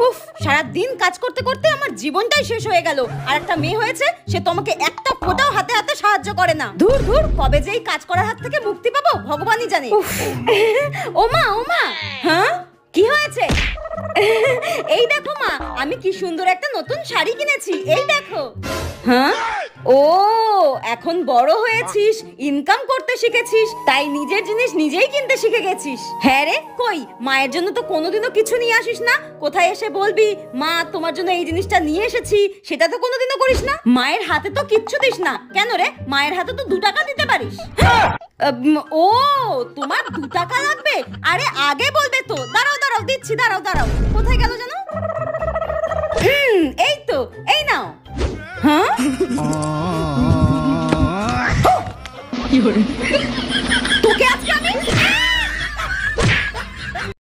উফ, সারাদিন কাজ করতে করতে আমার জীবনটাই শেষ হয়ে গেল। আর একটা মেয়ে হয়েছে, সে তোমাকে একটা ফোঁটাও হাতে হাতে সাহায্য করে না। ধুর ধুর, কবে যে এই কাজ করার হাত থেকে মুক্তি পাবো ভগবানই জানে। ওমা ওমা, হ্যাঁ কি হয়েছে? এই দেখো মা, আমি কি সুন্দর একটা নতুন শাড়ি কিনেছি, এই দেখো। হ্যাঁ, ও এখন বড় হয়েছিস, ইনকাম করতে শিখেছিস, তাই নিজের জিনিস নিজেই কিনতে শিখে গেছিস। হ্যাঁ রে, কই মায়ের জন্য তো কোনোদিনও কিছু নিয়ে আসিস না। কোথায় এসে বলবি মা তোমার জন্য এই জিনিসটা নিয়ে এসেছি, সেটা তো কোনোদিনও করিস না। মায়ের হাতে তো কিচ্ছু দিস না কেন রে? মায়ের হাতে তো 2 টাকা দিতে পারিস। ও তোমার 2 টাকা লাগবে? আরে আগে বলবে তো। দাঁড়াও দাঁড়াও, দিচ্ছি, দাঁড়াও দাঁড়াও। কোথায় গেল জানো?